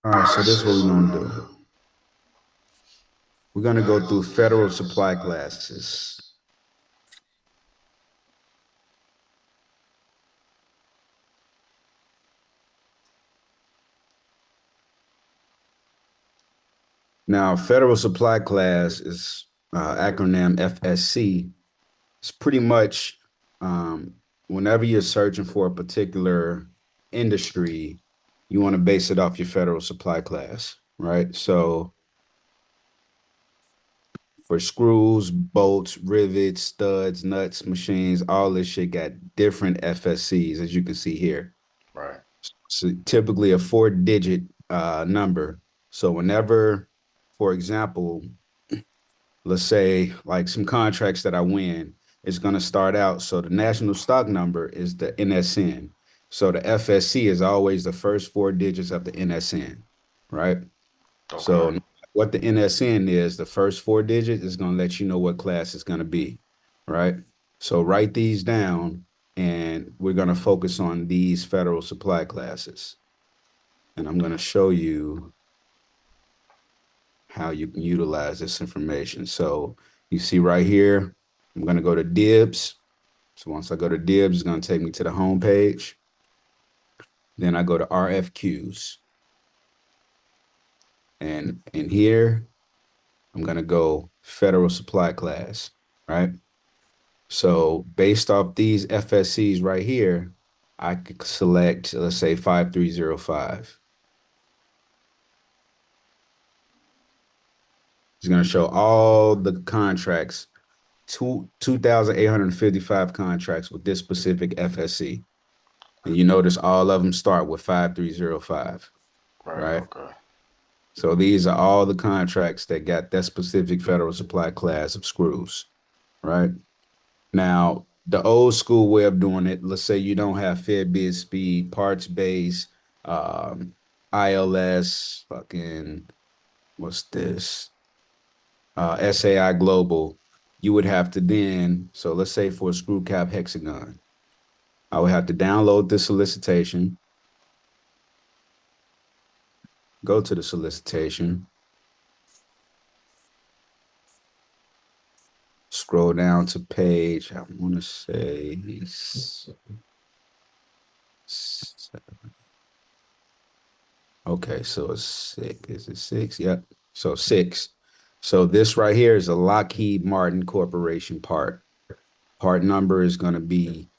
All right, so this is what we're gonna do. We're gonna go through federal supply classes. Now, federal supply class is acronym FSC. It's pretty much um, whenever you're searching for a particular industry, you want to base it off your federal supply class, right? So for screws, bolts, rivets, studs, nuts, machines, all this shit got different FSCs, as you can see here. Right. So typically a four-digit number. So whenever, for example, let's say like some contracts that I win, it's going to start out. So the national stock number is the NSN. So the FSC is always the first four digits of the NSN, right? Okay. So what the NSN is, the first four digits is going to let you know what class it's going to be, right? So write these down and we're going to focus on these federal supply classes. And I'm going to show you how you can utilize this information. So you see right here, I'm going to go to dibs. So once I go to dibs, it's going to take me to the home page. Then I go to RFQs. And in here, I'm going to go federal supply class, right? So based off these FSCs right here, I could select, let's say 5305. It's going to show all the contracts, 2,855 contracts with this specific FSC. And you notice all of them start with 5305, Right. right? Okay. So these are all the contracts that got that specific federal supply class of screws, right? Now, the old school way of doing it, let's say you don't have Fed bid speed, parts base, um, ILS, fucking, what's this? SAI Global, you would have to then, so let's say for a screw cap hexagon, I would have to download the solicitation, go to the solicitation, scroll down to page, I want to say, okay, so it's six. Is it six? Yep. So six. So this right here is a Lockheed Martin Corporation part. Part number is going to be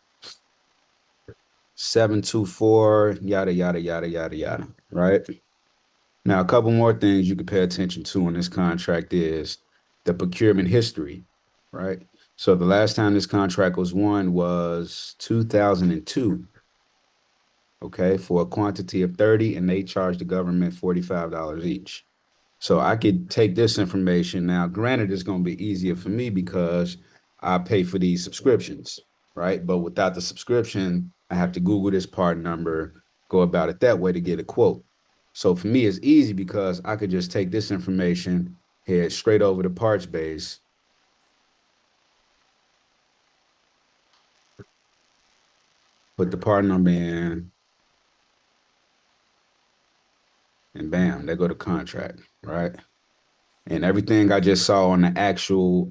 724, yada, yada, yada, yada, yada, right? Now, a couple more things you could pay attention to in this contract is the procurement history, right? So the last time this contract was won was 2002, okay, for a quantity of 30, and they charged the government $45 each. So I could take this information. Now, granted, it's going to be easier for me because I pay for these subscriptions, right? But without the subscription, I have to Google this part number, go about it that way to get a quote. So for me, it's easy because I could just take this information, head straight over to parts base, put the part number in, and bam, there go the contract, right? And everything I just saw on the actual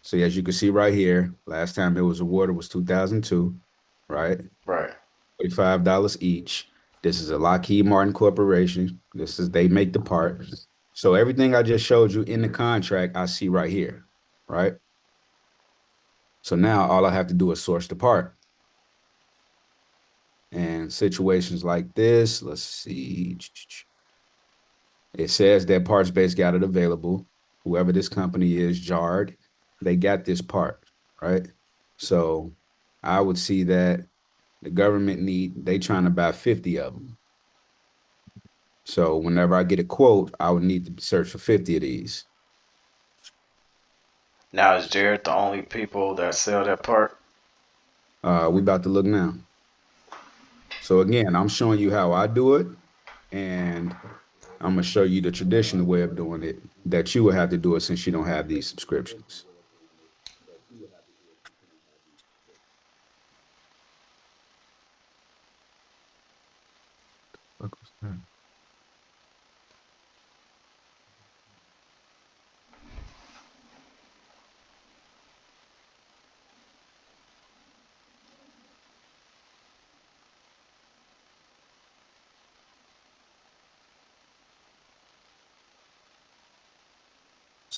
so as you can see right here, last time it was awarded was 2002, right? Right. $45 each. This is a Lockheed Martin Corporation. This is they make the part. So everything I just showed you in the contract, I see right here, right? So now all I have to do is source the part. And situations like this, let's see. It says that parts base got it available. Whoever this company is, Jard, they got this part, right? So I would see that the government they trying to buy 50 of them. So whenever I get a quote, I would need to search for 50 of these. Now is Jared the only people that sell that part? We about to look now. So again, I'm showing you how I do it, and I'm gonna show you the traditional way of doing it that you would have to do it since you don't have these subscriptions.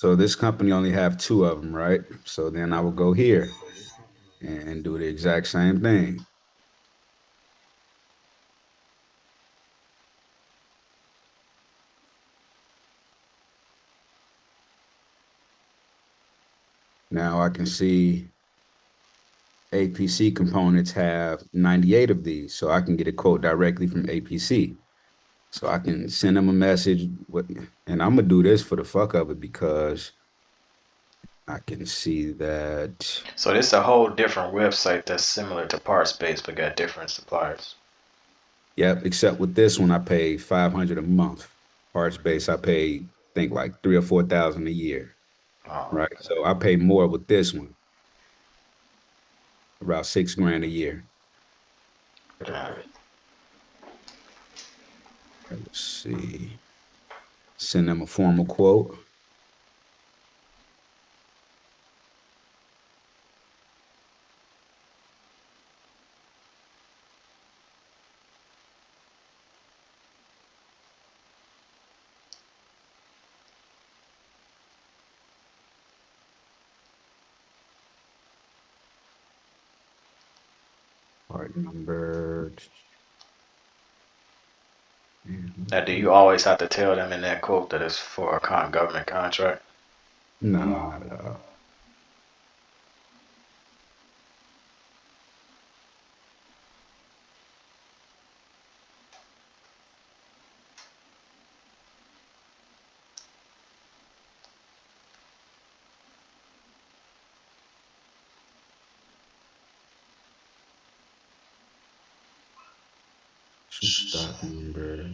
So this company only have two of them, right? So then I will go here and do the exact same thing. Now I can see APC components have 98 of these, so I can get a quote directly from APC. So I can send them a message, and I'm gonna do this for the fuck of it because I can see that. So this is a whole different website that's similar to Parts Base but got different suppliers. Yep, except with this one, I pay 500 a month. Parts base, I pay think like 3 or 4 thousand a year, Oh, right? So I pay more with this one, about 6 grand a year. damn. Let's see. Send them a formal quote. Part number. Now, do you always have to tell them in that quote that it's for a government contract? No, not at all. Stock number.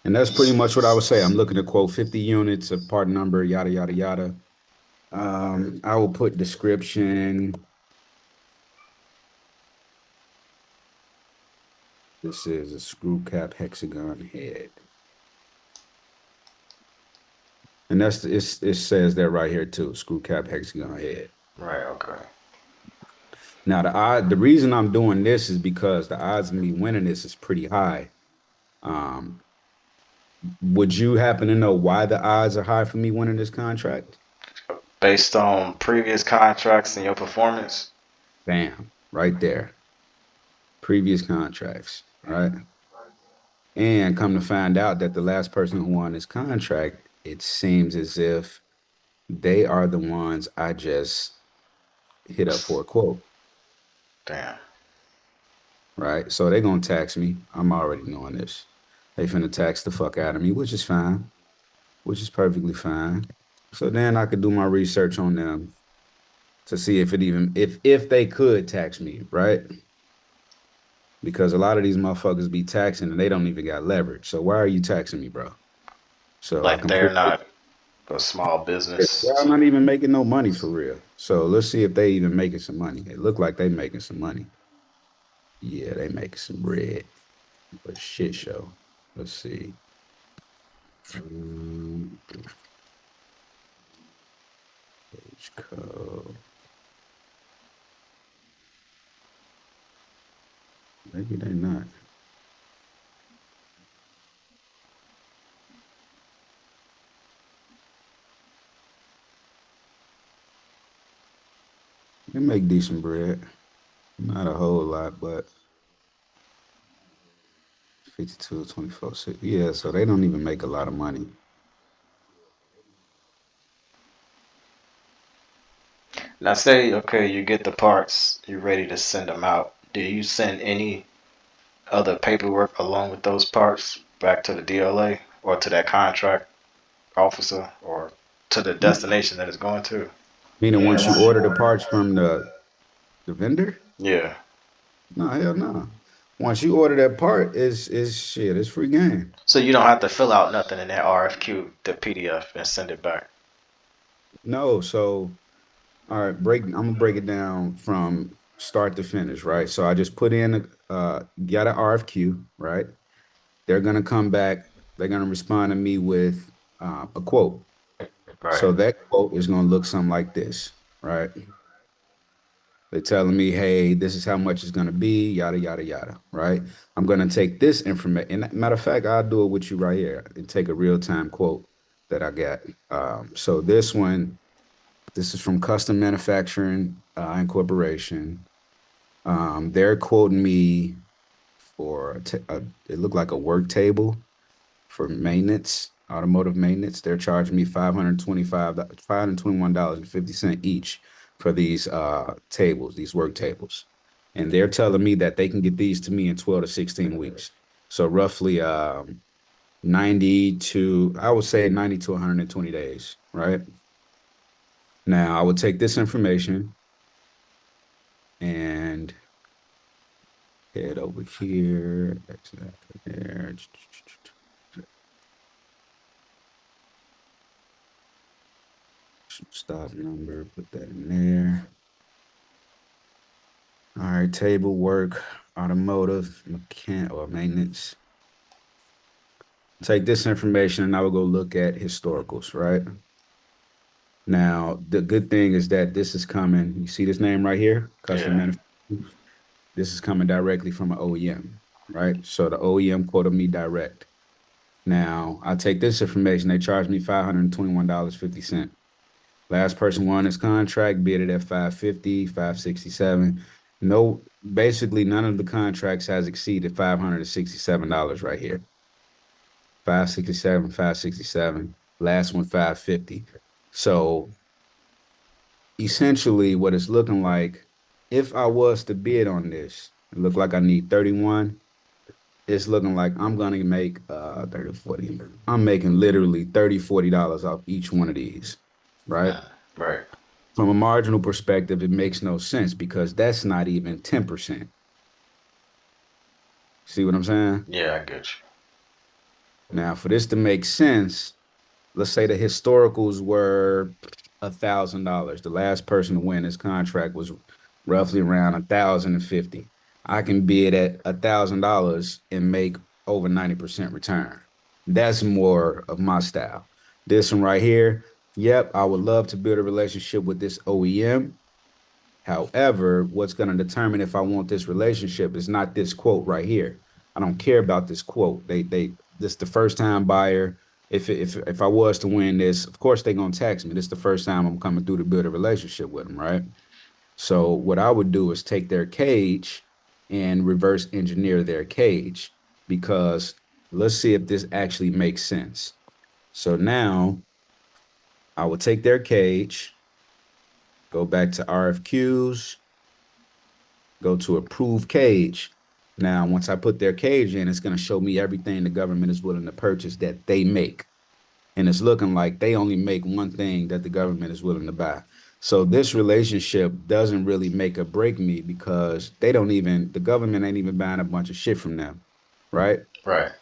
And that's pretty much what I would say. I'm looking to quote 50 units of part number, yada, yada, yada. I will put description. This is a screw cap hexagon head. And it says that right here too, screw cap hexagon head. Right, okay. Now the reason I'm doing this is because the odds of me winning this is pretty high. Um, would you happen to know why the odds are high for me winning this contract? Based on previous contracts and your performance? Bam, right there. Previous contracts, right? And come to find out that the last person who won this contract, it seems as if they are the ones I just hit up for a quote, Damn. right? So they're gonna tax me. I'm already knowing this. They finna tax the fuck out of me, which is fine, which is perfectly fine. So then I could do my research on them to see if it even if they could tax me, right? Because a lot of these motherfuckers be taxing and they don't even got leverage. So why are you taxing me, bro? So I Like can they're prove not a small business. y'all not even making no money for real. So let's see if they even making some money. It look like they making some money. Yeah, they making some bread. But shit show. Let's see. Um, page code. Maybe they not. They make decent bread. Not a whole lot, but 52, 24, 6. Yeah, so they don't even make a lot of money. Now, say, okay, you get the parts, you're ready to send them out. Do you send any other paperwork along with those parts back to the DLA or to that contract officer or to the destination that it's going to? Meaning once you order the parts from the vendor? Yeah. No, hell no. Once you order that part, is shit, it's free game. So you don't have to fill out nothing in that RFQ, the PDF, and send it back. No, so all right, I'm gonna break it down from start to finish, right? So I just put in got an RFQ, right? They're gonna come back, they're gonna respond to me with a quote. Right. So that quote is going to look something like this, right? They're telling me, hey, this is how much it's going to be, yada, yada, yada, right? I'm going to take this information. And matter of fact, I'll do it with you right here and take a real time quote that I got. So this one, this is from Custom Manufacturing Incorporation. They're quoting me for it looked like a work table for maintenance, automotive maintenance. They're charging me $521.50 each for these tables, these work tables. And they're telling me that they can get these to me in 12 to 16 weeks. So roughly 90 to, I would say 90 to 120 days, right? Now I would take this information and head over here, exactly there. Stop number, put that in there. All right, table work, automotive, mechanic or maintenance. Take this information and I will go look at historicals, right? Now, the good thing is that this is coming. You see this name right here, custom Yeah. manufacturing. This is coming directly from an OEM, right? So the OEM quoted me direct. Now, I take this information. They charge me $521.50. Last person won his contract, bid it at 550, 567. No, basically none of the contracts has exceeded $567 right here. 567, 567. Last one, 550. So essentially what it's looking like, if I was to bid on this, it look like I need 31. It's looking like I'm gonna make 30, 40. I'm making literally 30, $40 off each one of these, right? Right. From a marginal perspective, it makes no sense because that's not even 10%. See what I'm saying? Yeah, I get Now, for this to make sense, let's say the historicals were $1,000. The last person to win this contract was roughly around 1,050. I can bid at $1,000 and make over 90% return. That's more of my style. This one right here, yep, I would love to build a relationship with this OEM. However, what's going to determine if I want this relationship is not this quote right here. I don't care about this quote. This the first time buyer. If I was to win this, of course they're gonna tax me. This is the first time I'm coming through to build a relationship with them, right? So what I would do is take their cage and reverse engineer their cage because let's see if this actually makes sense. So now I would take their cage, go back to RFQs, go to approve cage. Now, once I put their cage in, it's going to show me everything the government is willing to purchase that they make. And it's looking like they only make one thing that the government is willing to buy. So this relationship doesn't really make or break me because the government ain't even buying a bunch of shit from them, right? you. Right.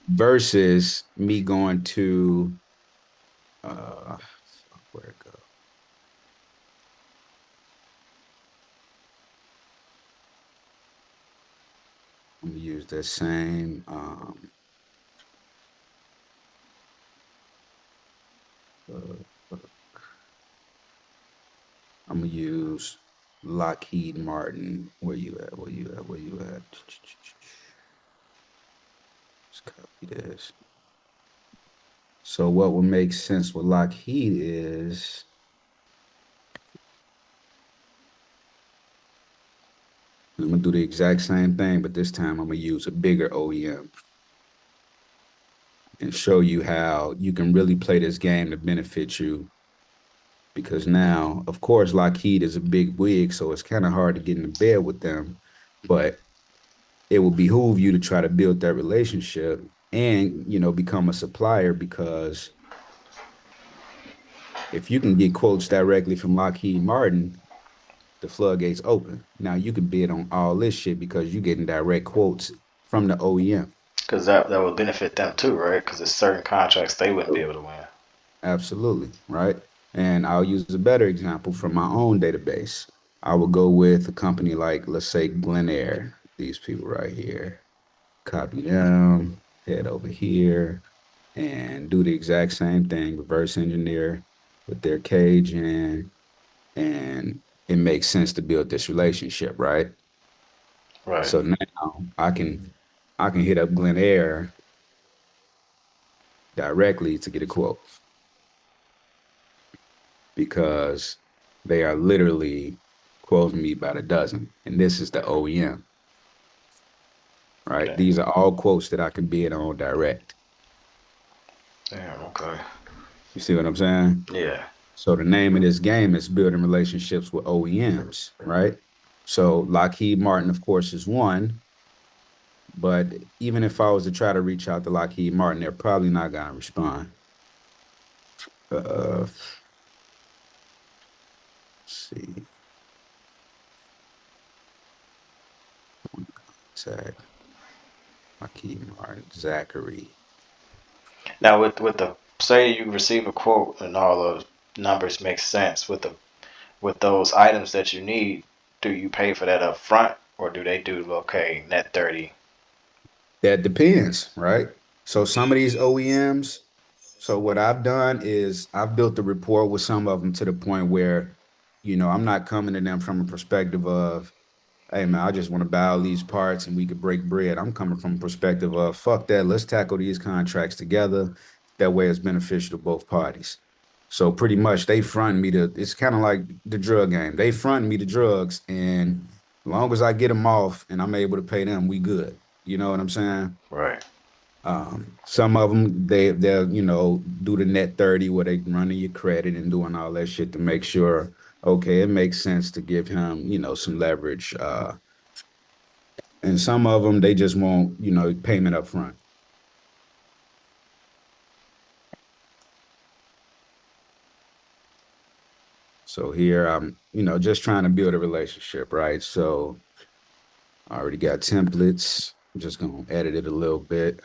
Versus me going to, where it go? I'm gonna use that same, uh, I'm gonna use Lockheed Martin. Where you at? Where you at? Where you at? Let's copy this. So what would make sense with Lockheed is I'm gonna do the exact same thing, but this time I'm gonna use a bigger OEM and show you how you can really play this game to benefit you. Because now, of course, Lockheed is a big wig, so it's kind of hard to get into bed with them. But it will behoove you to try to build that relationship and become a supplier because if you can get quotes directly from Lockheed Martin, the floodgates open. Now you can bid on all this shit because you're getting direct quotes from the OEM. Because that would benefit them too, right? Because there's certain contracts they wouldn't be able to win. Absolutely, right? And I'll use a better example from my own database. I would go with a company like, let's say, Glen Air. These people right here. Copy them, head over here, and do the exact same thing, reverse engineer with their cage in, and it makes sense to build this relationship, right? Right. So now I can hit up Glen Air directly to get a quote because they are literally quoting me by the dozen. And this is the OEM, right? Damn. These are all quotes that I can bid on direct. Damn. Okay. You see what I'm saying? Yeah. So the name of this game is building relationships with OEMs, right? So Lockheed Martin, of course, is one. But even if I was to try to reach out to Lockheed Martin, they're probably not gonna respond. Let's see, Zach, Lockheed Martin, Zachary. Now, with the say you receive a quote and all those numbers make sense with those items that you need. Do you pay for that up front, or do they do okay net 30? That depends, right? So some of these OEMs, so what I've done is I've built a rapport with some of them to the point where, I'm not coming to them from a perspective of, hey man, I just want to buy all these parts and we could break bread. I'm coming from a perspective of fuck that, let's tackle these contracts together. That way it's beneficial to both parties. So pretty much they front me to it's kind of like the drug game. They front me the drugs and as long as I get them off and I'm able to pay them, we good. You know what I'm saying? Right. Some of them they'll do the net 30 where they running your credit and doing all that shit to make sure okay, it makes sense to give him, some leverage. And some of them they just want payment up front. So here I'm just trying to build a relationship, right? So I already got templates. I'm just gonna edit it a little bit.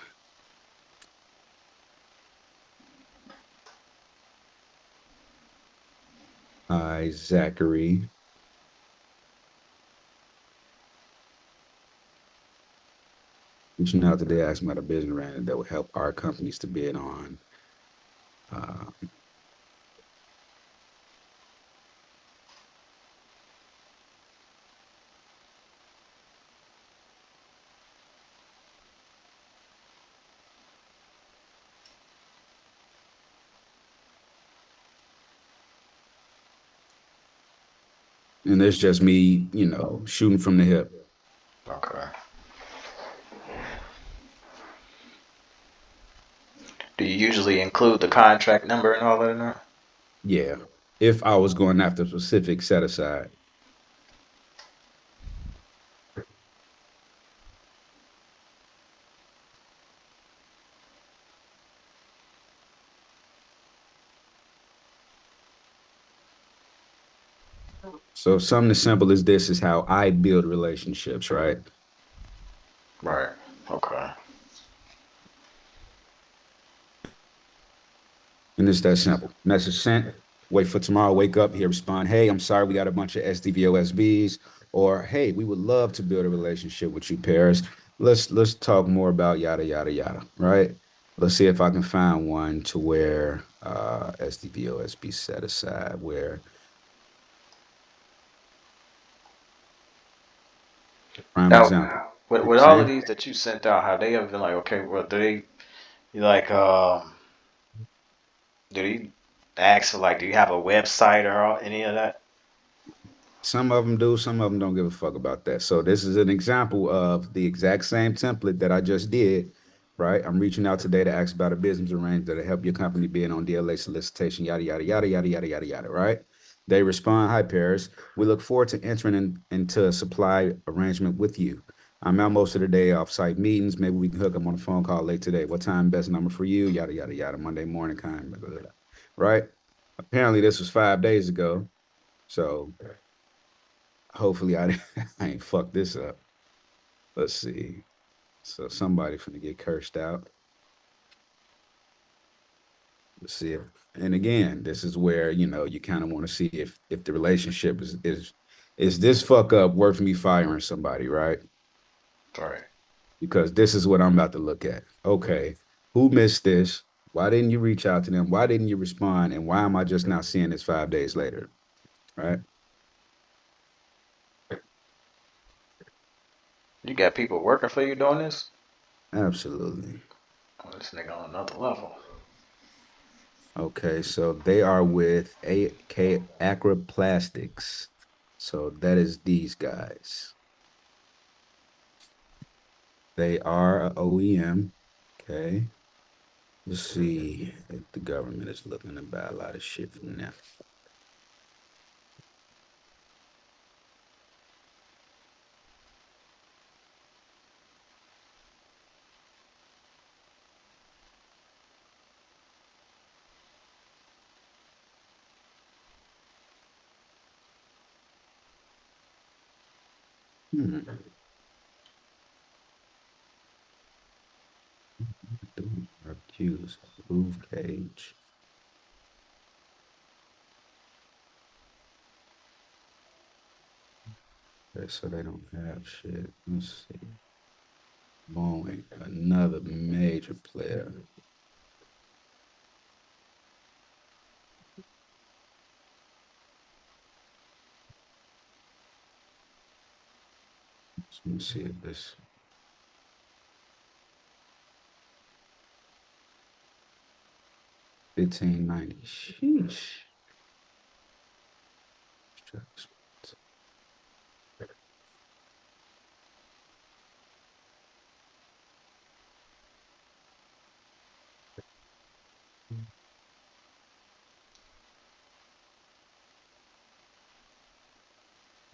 Hi, Zachary. Reaching out today, asking about a business brand that will help our companies to bid on. Uh, and it's just me, shooting from the hip. Okay. Do you usually include the contract number and all that in there? Yeah. If I was going after a specific set aside. So something as simple as this is how I build relationships, right? Right. Okay. And it's that simple. Message sent. Wait for tomorrow. Wake up. He'll respond, hey, I'm sorry we got a bunch of SDVOSBs. Or hey, we would love to build a relationship with you, Paris. Let's talk more about yada yada yada. Right? Let's see if I can find one to where SDVOSB set aside where prime Now, example. You know what I'm with all of saying? these that you sent out, have they ever been like, okay, well, do they like, do they ask for like, do you have a website or any of that? Some of them do, some of them don't give a fuck about that. So this is an example of the exact same template that I just did, right? I'm reaching out today to ask about a business arrangement that'll help your company being on DLA solicitation, yada, yada, yada, yada, yada, yada, yada, right? They respond, hi, Paris. We look forward to entering into a supply arrangement with you. I'm out most of the day off-site meetings. Maybe we can hook up on a phone call late today. What time best number for you? Yada, yada, yada, Monday morning kind, blah, blah, blah. Right? Apparently this was 5 days ago. So hopefully I ain't fucked this up. Let's see. So somebody finna get cursed out. Let's see if, and again, this is where you kind of want to see if the relationship is this fuck up worth me firing somebody, right? Right. Because this is what I'm about to look at. Okay, who missed this? Why didn't you reach out to them? Why didn't you respond? And why am I just now seeing this 5 days later? Right? You got people working for you doing this? Absolutely. Oh, this nigga on another level. Okay, so they are with AK Acra Plastics. So that is these guys. They are a OEM. Okay. Let's see if the government is looking to buy a lot of shit from them. Hmm. Accused. Move cage. Okay, so they don't have shit. Let's see. Boeing, another major player. Let me see if this 1590. Sheesh.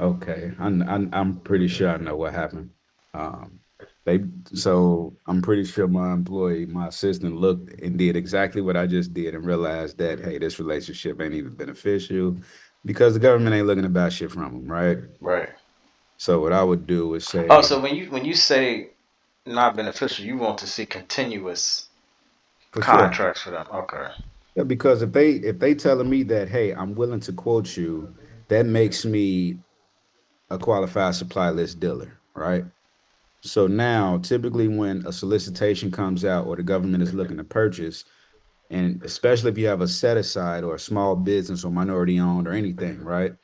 Okay, I'm pretty sure I know what happened. Um, they so I'm pretty sure my employee, my assistant, looked and did exactly what I just did and realized that hey, this relationship ain't even beneficial because the government ain't looking to buy shit from them, right? Right. So what I would do is Oh, say so when you say not beneficial, you want to see continuous for sure. contracts for them. Okay. Yeah, because if they telling me that hey, I'm willing to quote you, that makes me a qualified supply list dealer, right? So now, typically, when a solicitation comes out or the government is looking to purchase, and especially if you have a set aside or a small business or minority owned or anything, right?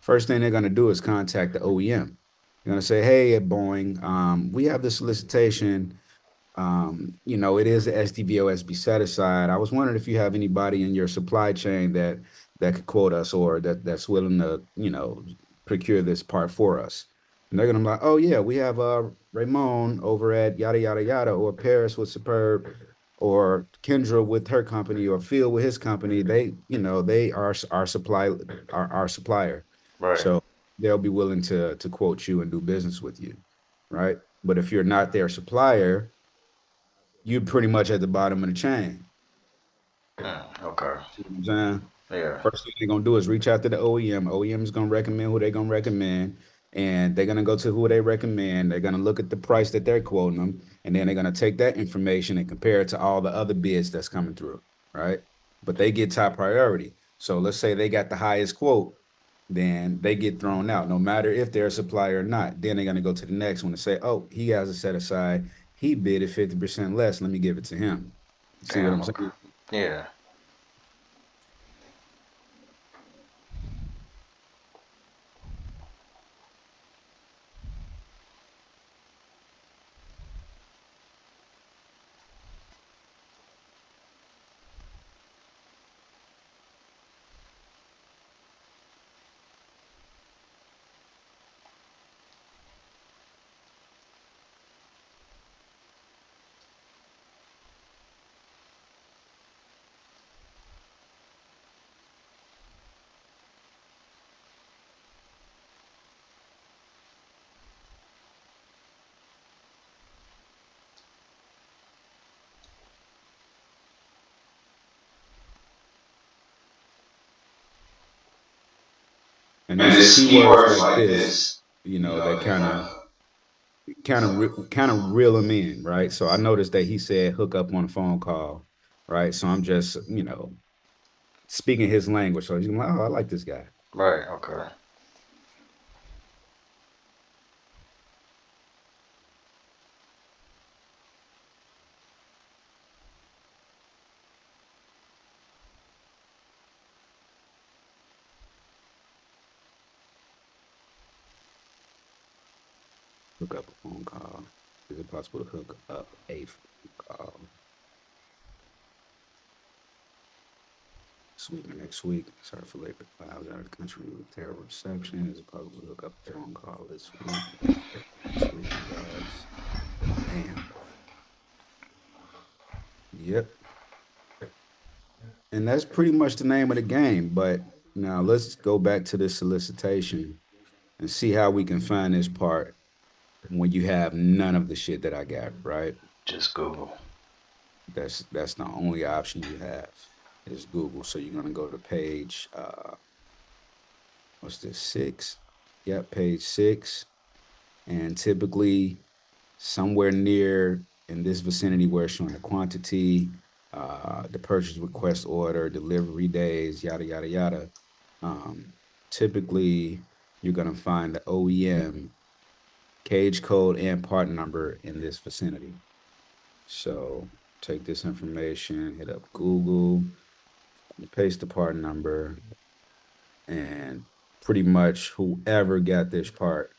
First thing they're going to do is contact the OEM. They're going to say, "Hey, at Boeing, we have this solicitation. It is a SDVOSB set aside. I was wondering if you have anybody in your supply chain that could quote us or that's willing to, procure this part for us." And they're gonna be like, "Oh yeah, we have Ramon over at yada yada yada, or Paris with Superb, or Kendra with her company, or Phil with his company. They are our our supplier. Right. So they'll be willing to quote you and do business with you, right? But if you're not their supplier, you're pretty much at the bottom of the chain. Okay. See what I'm saying? Yeah. First thing they're gonna do is reach out to the OEM. OEM is gonna recommend who they're gonna recommend, and they're gonna go to who they recommend. They're gonna look at the price that they're quoting them, and then they're gonna take that information and compare it to all the other bids that's coming through, right? But they get top priority. So let's say they got the highest quote, then they get thrown out, no matter if they're a supplier or not. Then they're gonna go to the next one and say, "Oh, he has a set aside. He bid it 50% less. Let me give it to him." See what Damn. I'm Okay. saying? Yeah. And And it's it's keywords keywords like like this, this, that that kind of kind of reel him in, right? So I noticed that he said hook up on a phone call, right? So I'm just, speaking his language. So he's like, oh, I like this guy. right. Okay. Hook up a phone call. Is it possible to hook up a phone call this week or next week? Sorry for labor clouds out of the country with terrible reception. Is it possible to hook up a phone call this week? Next week, regards. Damn. Yep. And that's pretty much the name of the game. But now let's go back to this solicitation and see how we can find this part when you have none of the shit that I got, right? Just Google. That's the only option you have is Google. So you're gonna go to page what's this, 6? Yep, page 6. And typically somewhere near in this vicinity where it's showing the quantity, the purchase request order, delivery days, yada yada yada. Um, Typically you're gonna find the OEM cage code and part number in this vicinity. So take this information, hit up Google, paste the part number, and pretty much whoever got this part,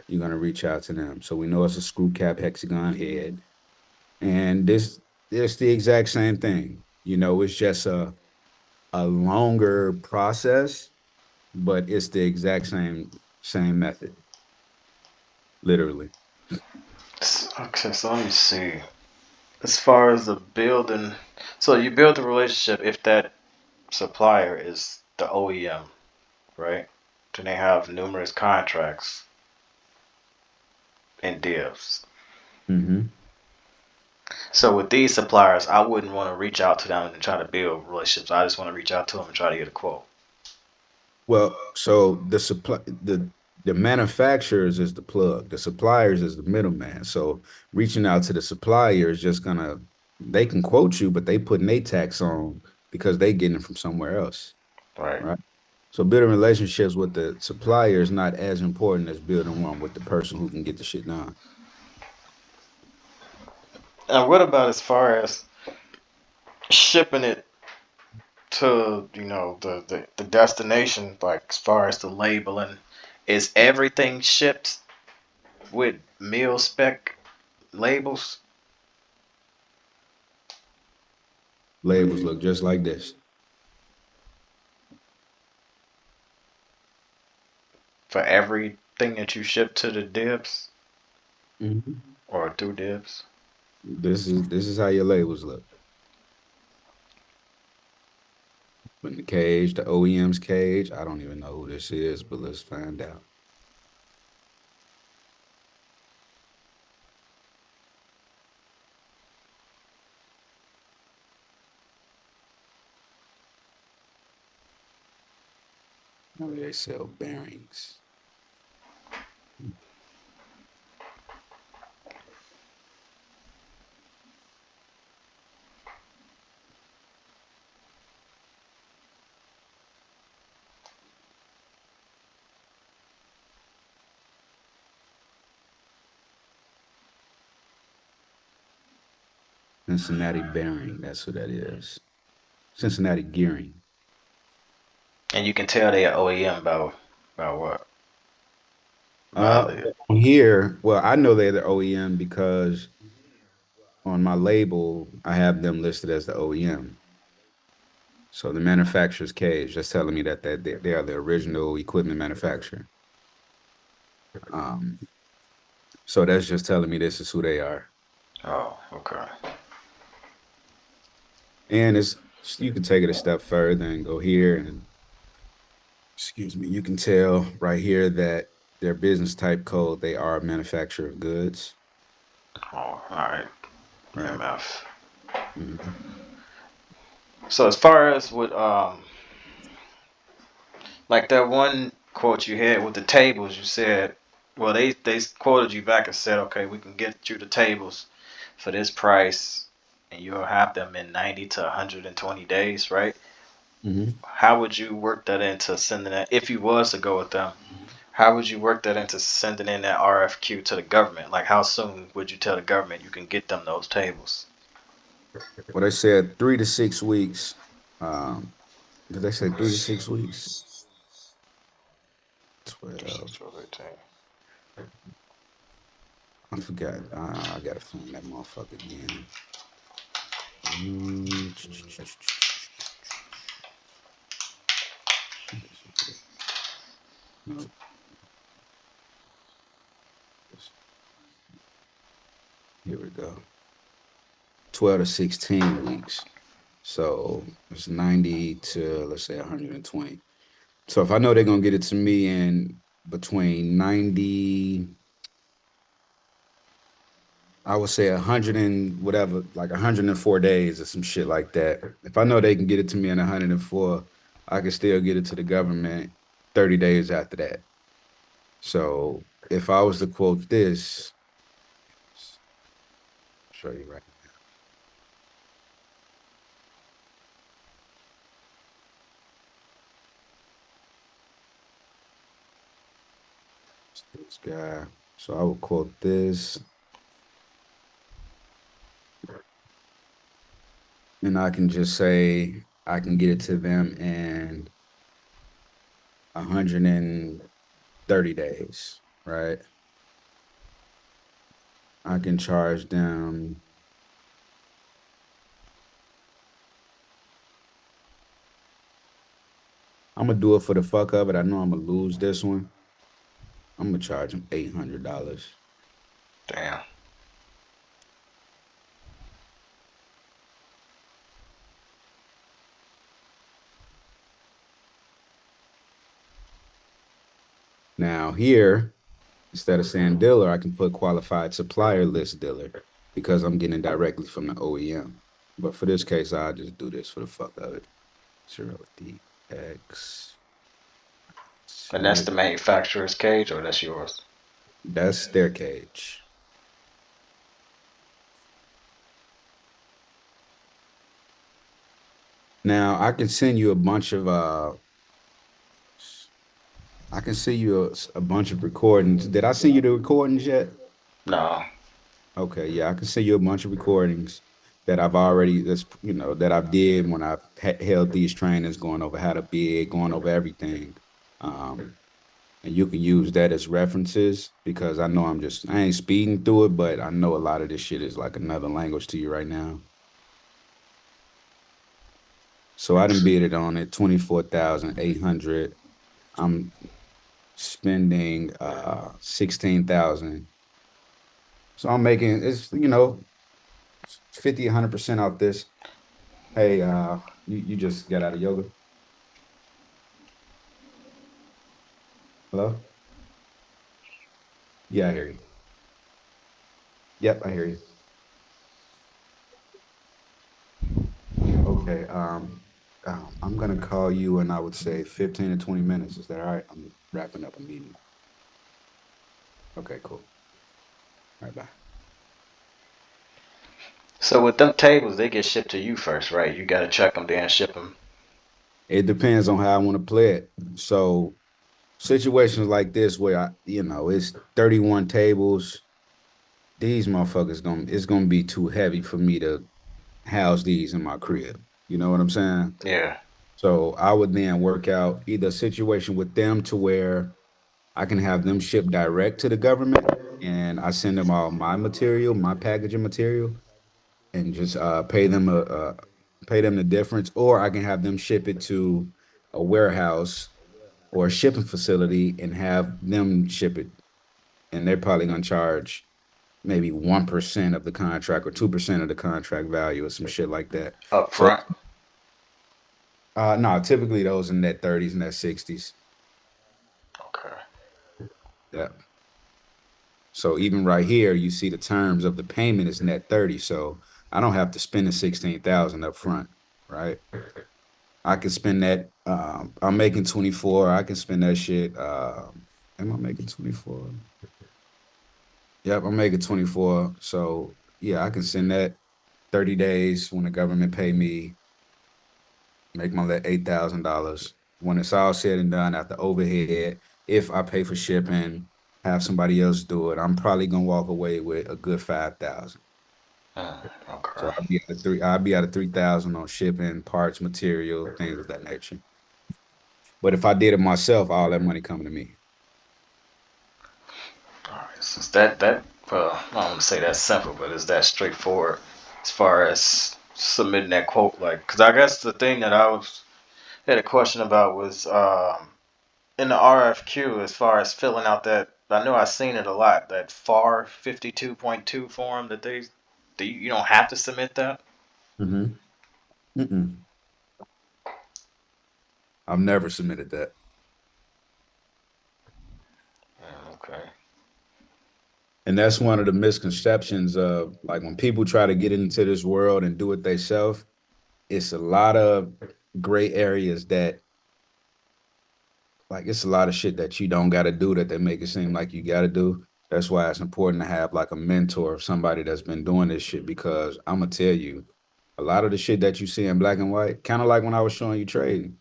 you're gonna reach out to them. So we know it's a screw cap hexagon head, and this it's the exact same thing. You know, it's just a longer process, but it's the exact same method, literally. Okay, so let me see. As far as the building, so you build the relationship if that supplier is the OEM, right? Then they have numerous contracts and deals. Hmm. So with these suppliers, I wouldn't want to reach out to them and try to build relationships. I just want to reach out to them and try to get a quote. Well, so the manufacturers is the plug, the suppliers is the middleman. So reaching out to the supplier is just gonna they can quote you, but they putting a tax on because they getting it from somewhere else, Right. right? So building relationships with the supplier is not as important as building one with the person who can get the shit done. And what about as far as shipping it to, the destination, like as far as the labeling, is everything shipped with mil spec labels Labels look just like this. for everything that you ship to the dibs Mhm. or through dibs? This is how your labels look. But in the cage, the OEM's cage, I don't even know who this is, but let's find out. Oh, they sell bearings. Cincinnati Bearing, that's who that is. Cincinnati Gearing. And you can tell they are OEM about what? About Uh, it. on here, well, I know they're the OEM because on my label, I have them listed as the OEM. So the manufacturer's cage, just telling me that they are the original equipment manufacturer. Um, so that's just telling me this is who they are. Oh, okay. And it's you can take it a step further and go here and excuse me, you can tell right here that their business type code, they are a manufacturer of goods. Oh, all right. Right. MF. Mhm. So as far as with like that one quote you had with the tables, you said, well, they quoted you back and said, okay, we can get you the tables for this price, and you'll have them in 90 to 120 days, right? Mhm. How would you work that into sending that if you was to go with them? How would you work that into sending in that RFQ to the government? Like, how soon would you tell the government you can get them those tables? Well, they said 3 to 6 weeks. Um, did they say 3 to 6 weeks? 12. 12, 18. I forgot. I gotta find that motherfucker again. Mm, No, here we go. 12 to 16 weeks. So it's 90 to let's say 120. So if I know they're gonna get it to me in between 90, I would say 100 and whatever, like 104 days or some shit like that. If I know they can get it to me in 104, I can still get it to the government 30 days after that. So if I was to quote this, show you right now. It's this guy. So I would quote this, and I can just say I can get it to them in 130 days, right? I can charge them. I'm gonna do it for the fuck of it. I know I'm gonna lose this one. I'm gonna charge them $800. Damn. Now here, instead of saying dealer, I can put qualified supplier list dealer because I'm getting it directly from the OEM. But for this case, I'll just do this for the fuck of it. 0DX. And that's Shit. the manufacturer's cage, or that's yours? That's their cage. Now I can send you a bunch of I can send you a bunch of recordings. Did I send you the recordings yet? No. Okay, yeah, I can send you a bunch of recordings that I've already that I've did when I've held these trainings, going over how to bid, going over everything. Um, and you can use that as references because I ain't speeding through it, but I know a lot of this shit is like another language to you right now. So I done bid it on it 24,800. I'm spending 16,000. So I'm making it's 50, 100% off this. Hey, you just got out of yoga. Hello? Yeah, I hear you. Yep, I hear you. Okay. I'm gonna call you and I would say 15 to 20 minutes. Is that all right? I'm wrapping up a meeting. Okay, cool. All right, bye. So with them tables, they get shipped to you first, right? You gotta check them, then ship them. It depends on how I want to play it. So situations like this where it's 31 tables, these motherfuckers it's gonna be too heavy for me to house these in my crib. You know what I'm saying? Yeah. So I would then work out either a situation with them to where I can have them shipped direct to the government and I send them all my material, my packaging material, and just pay them the difference, or I can have them ship it to a warehouse or a shipping facility and have them ship it, and they're probably gonna charge maybe 1% of the contract or 2% of the contract value or some shit like that. Up So front. no, typically those in that 30s and that 60s. Okay. Yeah. So even right here, you see the terms of the payment is net 30. So I don't have to spend the 16,000 up front, right? I can spend that. I'm making 24. I can spend that shit. Am I making 24? Yep, I'm making 24. So yeah, I can send that 30 days when the government pay me, make my $8,000. When it's all said and done after overhead, if I pay for shipping, have somebody else do it, I'm probably gonna walk away with a good 5,000. So Okay. I'll be out of 3,000 on shipping, parts, material, things of that nature. But if I did it myself, all that money coming to me. All right. Since that well, I don't want to say that's simple, but it's that straightforward as far as submitting that quote. Like, because I guess the thing that I was had a question about was in the RFQ as far as filling out that. I know I've seen it a lot. That FAR 52.2 form that you don't have to submit that. Mm-hmm. Mm-mm. I've never submitted that. Yeah, okay. And that's one of the misconceptions of like when people try to get into this world and do it themselves, it's a lot of gray areas that like it's a lot of shit that you don't got to do that they make it seem like you got to do. That's why it's important to have like a mentor of somebody that's been doing this shit because I'm gonna tell you, a lot of the shit that you see in black and white, kind of like when I was showing you trading,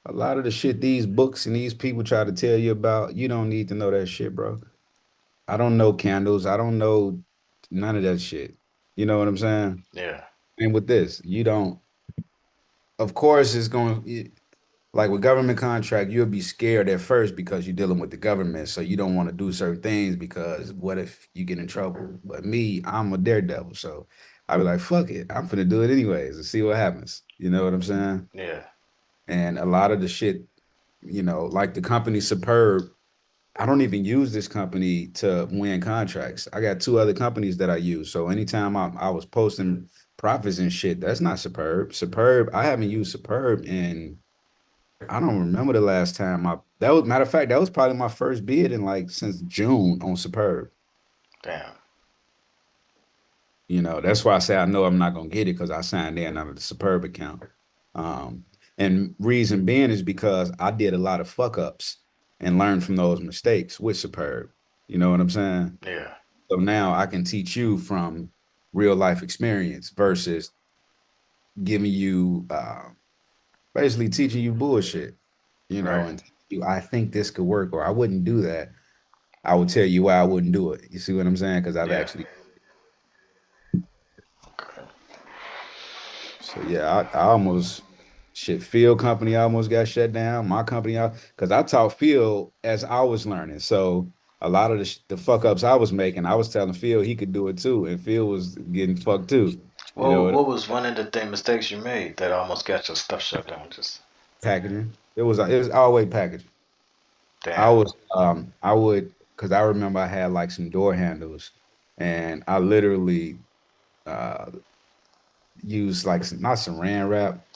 a lot of the shit these books and these people try to tell you about, you don't need to know that shit, bro. I don't know candles. I don't know none of that shit. You know what I'm saying? Yeah, And with this, you don't, of course, it's going, like with government contract, you'll be scared at first because you're dealing with the government. So you don't want to do certain things because what if you get in trouble? But me, I'm a daredevil. So I be like, fuck it. I'm finna do it anyways and see what happens. You know what I'm saying? yeah, And a lot of the shit, like the company Superb, I don't even use this company to win contracts. I got two other companies that I use. So anytime I was posting profits and shit, that's not Superb. Superb, I haven't used Superb in I don't remember the last time that was matter of fact, that was probably my first bid in like since June on Superb. damn. That's why I say I know I'm not gonna get it because I signed in under the Superb account. Um, and reason being is because I did a lot of fuck ups and learned from those mistakes with Superb. You know what I'm saying? Yeah, So now I can teach you from real life experience versus giving you basically teaching you bullshit, right. and you I think this could work or I wouldn't do that. I would tell you why I wouldn't do it. You see what I'm saying? Because I've Yeah. actually Okay. so yeah, I almost shit field company almost got shut down. My company out because I taught field as I was learning. So a lot of the fuck ups I was making, I was telling Phil he could do it too, and Phil was getting fucked too. You know Well, what? what was one of the mistakes you made that almost got your stuff shut down? Just Packaging. It was always packaging. I damn. was I would because I remember I had like some door handles, and I literally uh used like not saran wrap.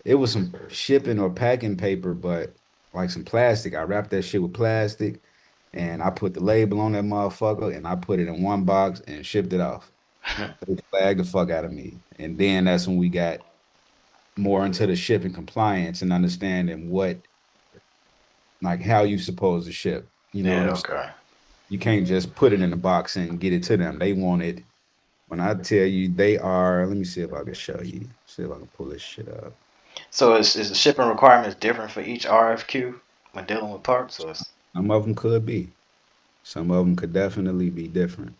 It was some shipping or packing paper, but like some plastic. I wrapped that shit with plastic and I put the label on that motherfucker and I put it in one box and shipped it off. They flagged the fuck out of me. And then that's when we got more into the shipping compliance and understanding like how you supposed to ship. You know what Yeah. I'm saying? Okay. You can't just put it in the box and get it to them. They want it. When I tell you they are, let me see if I can show you. See if I can pull this shit up. So is the shipping requirements different for each RFQ when dealing with parts? Or it's, Some of them could be. Some of them could definitely be different.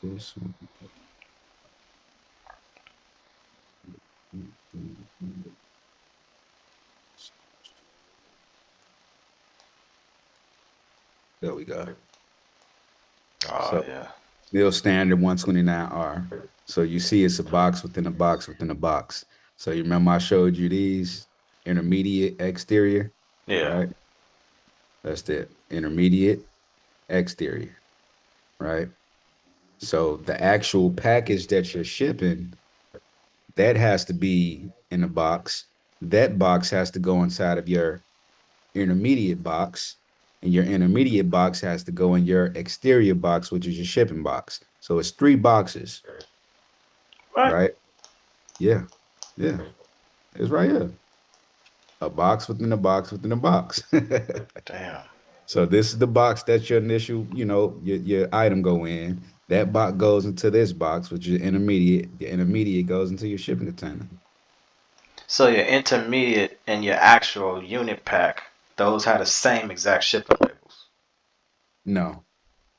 This one. There we go. oh So yeah. still standard 129R. So you see it's a box within a box within a box. So you remember I showed you these intermediate exterior, Yeah. right? That's the intermediate exterior, right? So the actual package that you're shipping, that has to be in a box. That box has to go inside of your intermediate box, and your intermediate box has to go in your exterior box, which is your shipping box. So it's three boxes, What? right? Yeah, yeah, it's right here. A box within a box within a box. Damn. So this is the box that your initial, your item go in. That box goes into this box, which is intermediate. The intermediate goes into your shipping container. So your intermediate and your actual unit pack, those have the same exact shipping labels. No,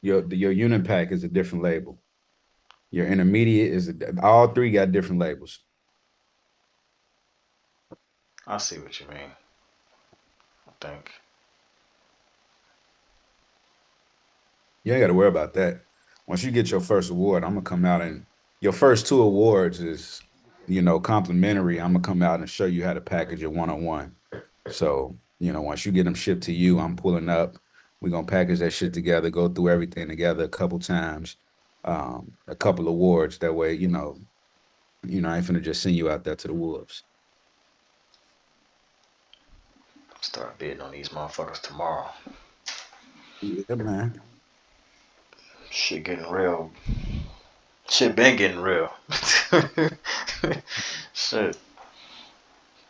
your unit pack is a different label. Your intermediate all three got different labels. I see what you mean. I think. You ain't got to worry about that. Once you get your first award, I'm gonna come out and your first two awards is, complimentary. I'm gonna come out and show you how to package it one on one. So, once you get them shipped to you, I'm pulling up. We're gonna package that shit together, go through everything together a couple times, a couple awards. That way, I ain't finna just send you out there to the wolves. Start bidding on these motherfuckers tomorrow. Yeah, man. Shit getting real. Shit been getting real. Shit.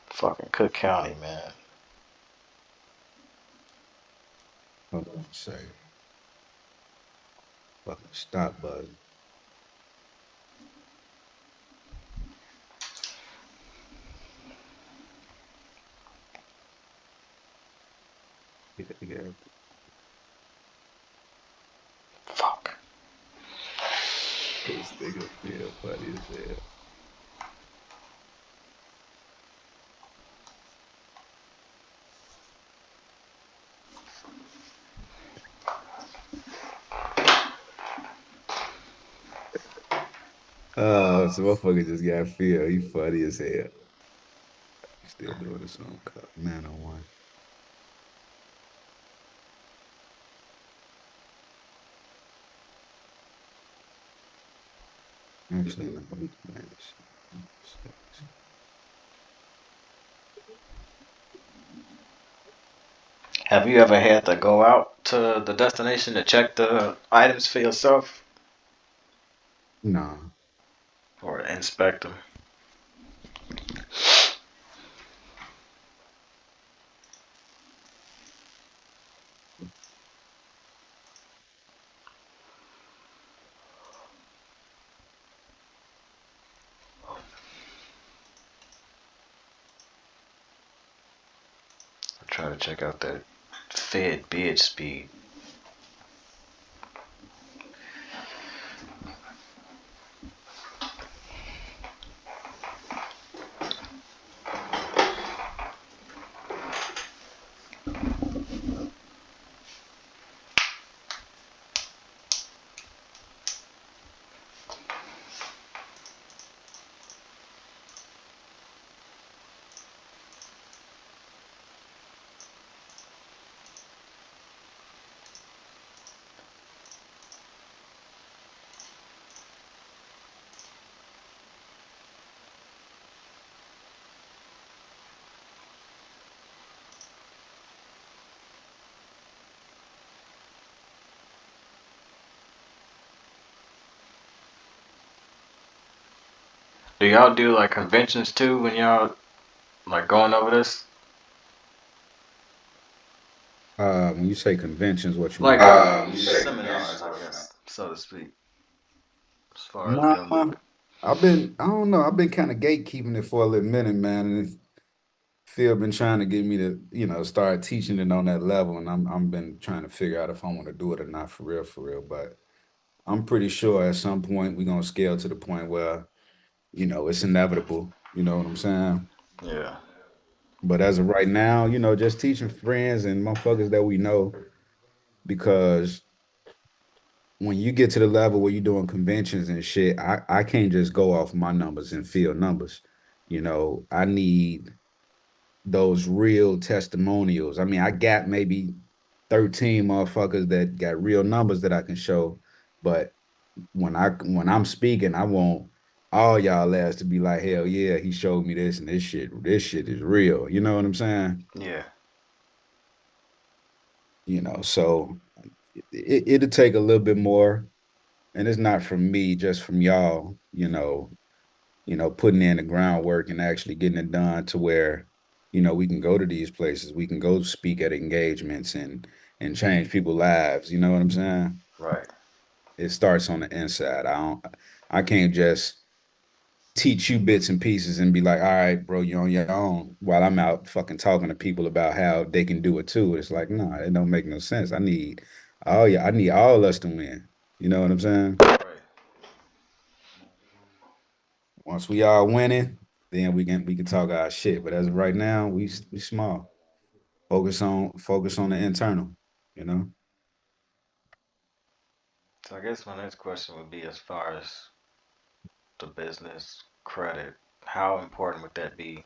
Fucking Cook County, man. Hold on a second. Fucking stop button. Yeah, yeah. Fuck. This nigga feel funny as hell. Oh, so motherfucker just got feel. He funny as hell. Still doing the song called Man on One. Actually, no, we can manage. Have you ever had to go out to the destination to check the items for yourself Nah. or inspect them? Try to check out that Fed bid speed. Do y'all do like conventions too when y'all like going over this? When you say conventions, what you Like mean? seminars, I guess, so to speak, as far as Nah, dealing. I don't know, I've been kind of gatekeeping it for a little minute, man. And Phil been trying to get me to, start teaching it on that level. And I'm been trying to figure out if I want to do it or not for real, for real. But I'm pretty sure at some point we're gonna scale to the point where, it's inevitable. You know what I'm saying? Yeah, But as of right now, just teaching friends and motherfuckers that we know, because when you get to the level where you're doing conventions and shit, I can't just go off my numbers and feel numbers. I need those real testimonials. I mean, I got maybe 13 motherfuckers that got real numbers that I can show, but when I'm speaking, I want all y'all ass to be like, hell yeah, he showed me this and this shit is real. You know what I'm saying? yeah. So it'll take a little bit more, and it's not from me, just from y'all, putting in the groundwork and actually getting it done to where, we can go to these places, we can go speak at engagements and change people's lives. You know what I'm saying? Right. It starts on the inside. I can't just teach you bits and pieces and be like, all right, bro, you're on your own while I'm out fucking talking to people about how they can do it too. It's like, no, it don't make no sense. I need all us to win. You know what I'm saying? Right. Once we all winning, then we can talk our shit. But as of right now, we small. Focus on the internal, you know? So I guess my next question would be as far as the business credit, how important would that be?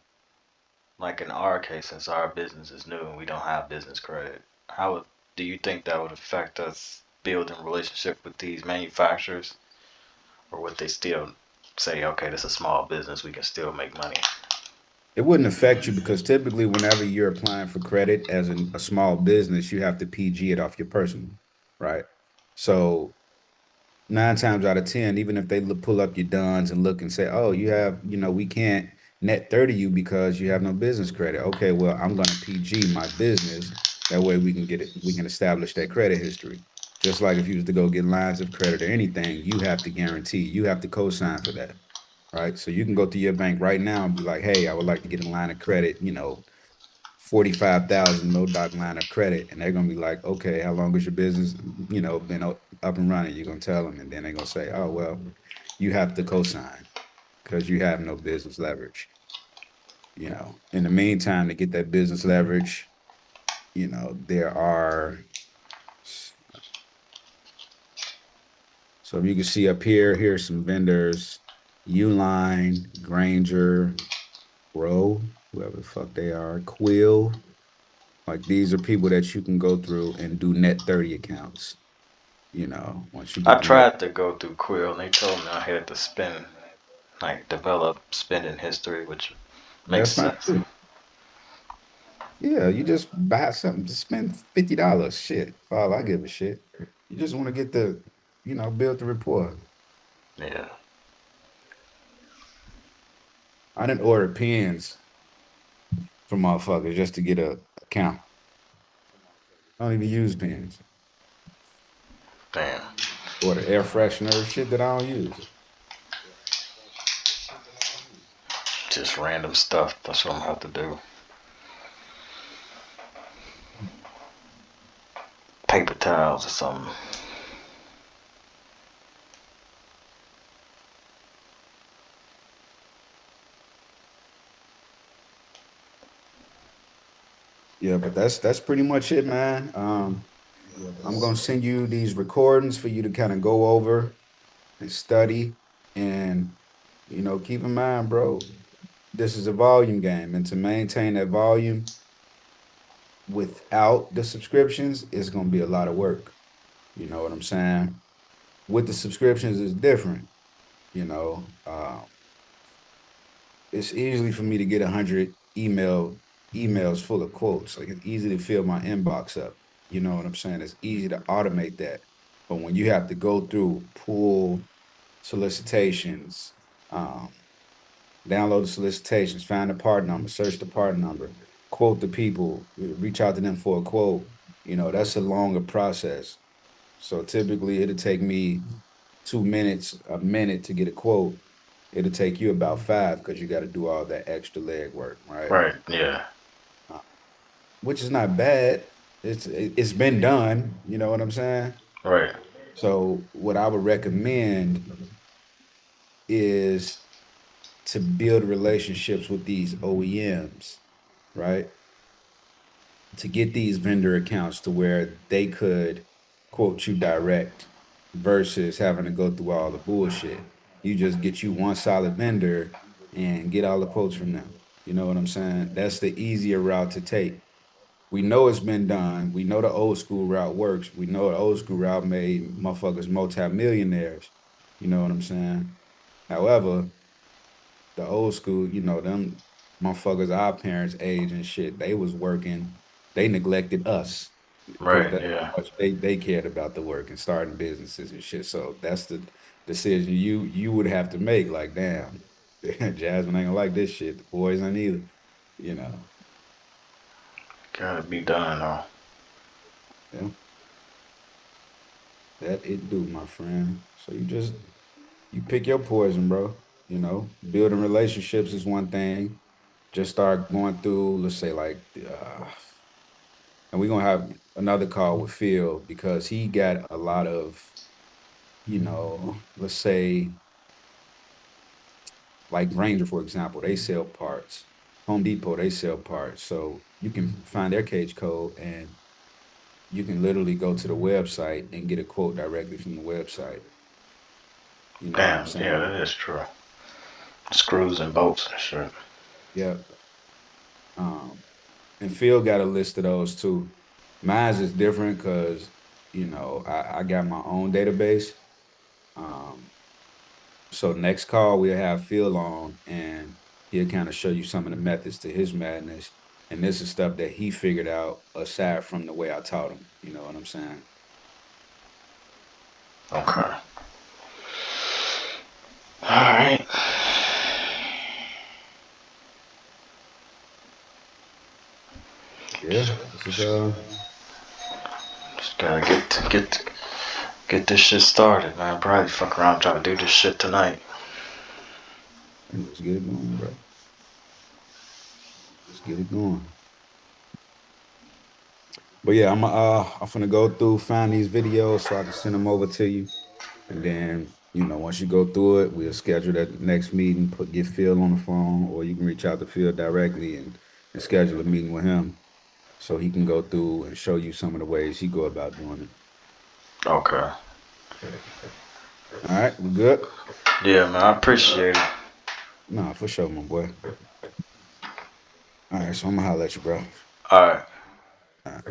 Like in our case, since our business is new and we don't have business credit, do you think that would affect us building relationship with these manufacturers, or would they still say, okay, this is a small business, we can still make money? It wouldn't affect you because typically, whenever you're applying for credit as a small business, you have to PG it off your personal, right? So 9 times out of 10, even if they pull up your duns and look and say, oh, you have, we can't net 30 you because you have no business credit. Okay, well, I'm going to PG my business. That way we can get it, we can establish that credit history. Just like if you was to go get lines of credit or anything, you have to guarantee, you have to co-sign for that, right? So you can go to your bank right now and be like, hey, I would like to get a line of credit, 45,000 no doc line of credit. And they're gonna be like, okay, how long has your business, been up and running? You're gonna tell them, and then they're gonna say, oh, well, you have to co-sign because you have no business leverage. In the meantime, to get that business leverage, there are, so if you can see up here, here's some vendors: Uline, Granger, Grow, whoever the fuck they are, Quill. Like these are people that you can go through and do net 30 accounts. Once you I get the net, tried to go through Quill and they told me I had to spend, like, develop spending history, which makes that's fine sense. too. Yeah, you just buy something, just spend $50. Shit. All I give a shit. You just want to get build the rapport. Yeah, I didn't order pens from motherfuckers just to get a account. I don't even use pens. damn. Or the air freshener, shit that I don't use. Just random stuff. That's what I'm gonna have to do. Paper towels or something. Yeah, but that's pretty much it, man. I'm gonna send you these recordings for you to kind of go over and study, and keep in mind, bro, this is a volume game, and to maintain that volume without the subscriptions, it's gonna be a lot of work. You know what I'm saying? With the subscriptions, it's different. You know, it's easily for me to get 100 emails full of quotes. Like it's easy to fill my inbox up. You know what I'm saying? It's easy to automate that. But when you have to go through, pull solicitations, um, download the solicitations, find the part number, search the part number, quote the people, reach out to them for a quote. That's a longer process. So typically it'll take me 2 minutes, a minute to get a quote. It'll take you about five because you got to do all that extra leg work, right? Right. Yeah. Uh, which is not bad. It's been done. You know what I'm saying? Right. So what I would recommend is to build relationships with these OEMs, right? To get these vendor accounts to where they could quote you direct versus having to go through all the bullshit. You just get you one solid vendor and get all the quotes from them. You know what I'm saying? That's the easier route to take. We know it's been done. We know the old school route works. We know the old school route made motherfuckers multimillionaires. You know what I'm saying? However, the old school, them motherfuckers our parents' age and shit, they was working, they neglected us because Right. that's Yeah. how much they cared about the work and starting businesses and shit. So that's the decision you would have to make. Like, damn, Jasmine ain't gonna like this shit. The boys ain't either. You know, Gotta be done though. yeah, that it do, my friend. So you pick your poison, bro. Building relationships is one thing. Just start going through, let's say, like, and we're gonna have another call with Phil because he got a lot of, let's say, like Granger, for example, they sell parts. Home Depot, they sell parts. So you can find their cage code and you can literally go to the website and get a quote directly from the website. You know what I'm Damn, yeah, saying? that is true. Screws and bolts and shit. Yep. Um, and Phil got a list of those too. Mine's is different because I got my own database. Um, so next call we'll have Phil on and he'll kind of show you some of the methods to his madness. And this is stuff that he figured out aside from the way I taught him. You know what I'm saying? Okay. All right. Yeah. This is Just gotta get this shit started, man. Probably fuck around trying to do this shit tonight. let's get it going, bro. Let's get it going. But yeah, I'm gonna go through, find these videos so I can send them over to you. And then, once you go through it, we'll schedule that next meeting, get Phil on the phone, or you can reach out to Phil directly and schedule a meeting with him so he can go through and show you some of the ways he go about doing it. Okay. All right, we good? Yeah, man. I appreciate it. Nah, for sure, my boy. All right, so I'm gonna holler at you, bro. All right. All right.